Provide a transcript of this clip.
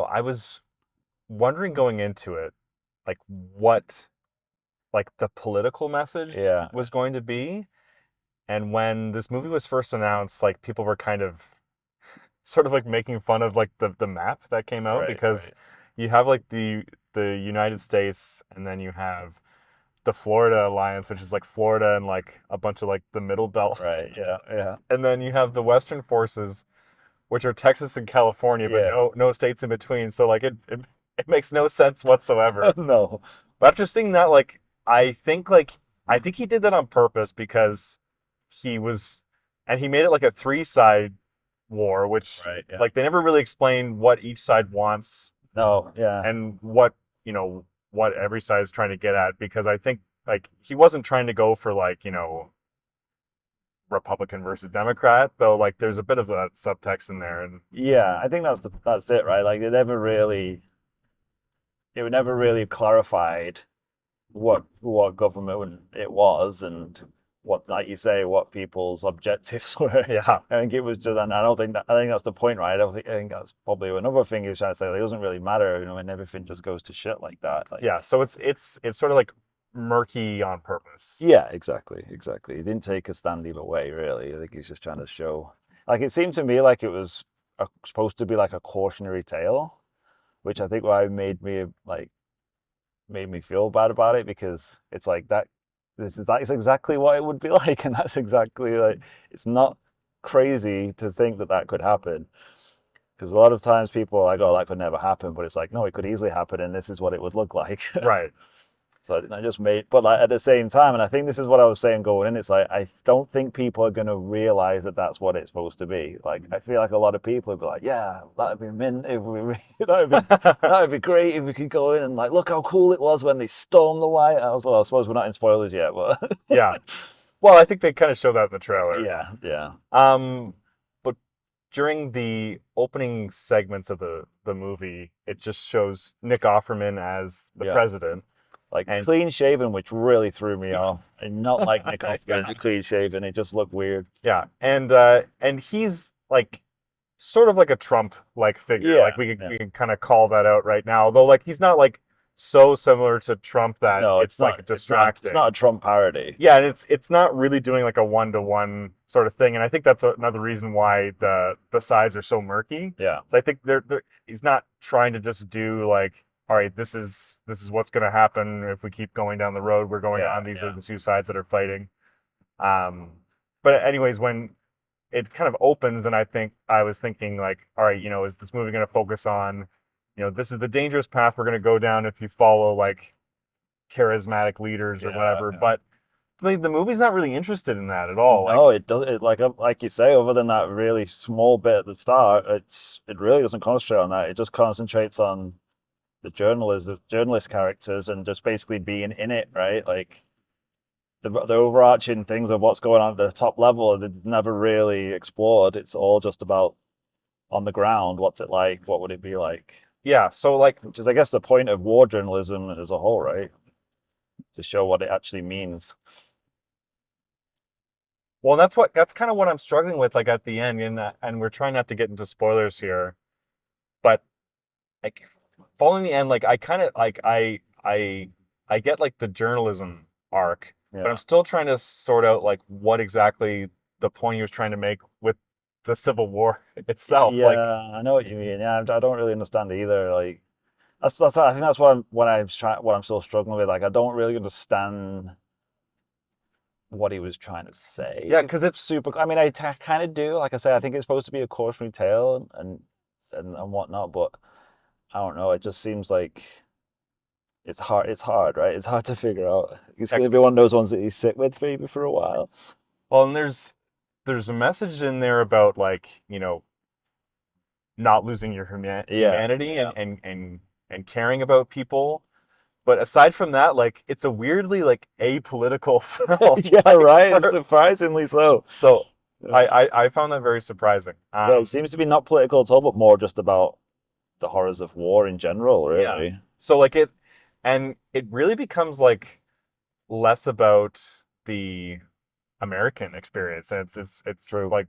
I was wondering going into it, like what like the political message Yeah, was going to be. And when this movie was first announced, like people were kind of sort of like making fun of like the map that came out right, because right. you have like the United States and then you have the Florida Alliance, which is like Florida and like a bunch of like the middle belt. Right, yeah, yeah. And then you have the Western forces, which are Texas and California, but Yeah. no states in between. So like it makes no sense whatsoever. No. But after seeing that, I think he did that on purpose because he was and he made it like a three-side war, which Right, yeah. like they never really explain what each side wants No, yeah. and what every side is trying to get at because I think like he wasn't trying to go for like Republican versus Democrat, though like there's a bit of that subtext in there and Yeah, I think that's it, right? Like it never really clarified what government it was and what, like you say, what people's objectives were. yeah. I think it was just, and I think that's the point, right? I think that's probably another thing he was trying to say. Like, it doesn't really matter, when everything just goes to shit like that. Like, Yeah, so it's sort of like murky on purpose. yeah, exactly, exactly. He didn't take a stand either way, really. I think he's just trying to show. Like, it seemed to me like it was supposed to be like a cautionary tale, which I think why made me feel bad about it because it's like that. That's exactly what it would be like, and that's exactly like it's not crazy to think that that could happen. Because a lot of times people are like, "Oh, that could never happen," but it's like, no, it could easily happen, and this is what it would look like. Right. So I just made, but like at the same time, and I think this is what I was saying going in. It's like I don't think people are gonna realize that that's what it's supposed to be. Like I feel like a lot of people would be like, "Yeah, that'd be mint. If we, that'd be great if we could go in and like look how cool it was when they stormed the White House." Well, I suppose we're not in spoilers yet, but Yeah. Well, I think they kind of show that in the trailer. yeah, yeah, But during the opening segments of the movie, it just shows Nick Offerman as the yeah. president, Like and clean shaven, which really threw me off. And not like Nick yeah, Offerman, clean shaven. It just looked weird. yeah, and he's like sort of like a Trump like figure. Like Yeah, we could yeah. we can kind of call that out right now. Although like he's not like so similar to Trump that No, it's it's not. like It's not. It's distracting. not a Trump parody. Yeah, and it's not really doing like a one-to-one sort of thing. And I think that's another reason why the sides are so murky. Yeah, So I think he's not trying to just do like, all right, this is what's going to happen if we keep going down the road we're going yeah, on. These are yeah. the two sides that are fighting. Um, but anyways, when it kind of opens, and I was thinking like, all right, is this movie going to focus on, this is the dangerous path we're going to go down if you follow like charismatic leaders or Yeah, whatever. yeah. But like the movie's not really interested in that at all. No, Like, it does. It like you say, other than that really small bit at the start, it really doesn't concentrate on that. It just concentrates on the journalist characters and just basically being in it, right? Like the overarching things of what's going on at the top level, it's never really explored. It's all just about on the ground. What's it like? What would it be like? yeah, so like, Which is, I guess, the point of war journalism as a whole, right? To show what it actually means. well, that's kind of what I'm struggling with, like at the end, and we're trying not to get into spoilers here, but like following the end, like I kind of like I get like the journalism arc, but I'm Yeah. still trying to sort out like what exactly the point he was trying to make with the Civil War itself. Yeah, Like, I know what you mean. Yeah, I don't really understand either. Like that's I think that's what I'm still struggling with. Like I don't really understand what he was trying to say. yeah, It's because it's super. I mean, I kind of do. Like I say, I think it's supposed to be a cautionary tale and whatnot, but I don't know. It just seems like it's hard. It's hard, right? It's hard to figure out. It's yeah, gonna be one of those ones that you sit with maybe for a while. well, and there's a message in there about like not losing your Yeah, humanity yeah, and caring about people. But aside from that, like it's a weirdly like apolitical film. yeah. Like Right. Surprisingly so. so Yeah. I found that very surprising. Yeah, it seems to be not political at all, but more just about the horrors of war in general, Yeah. really. So like it really becomes like less about the American experience, and it's True. like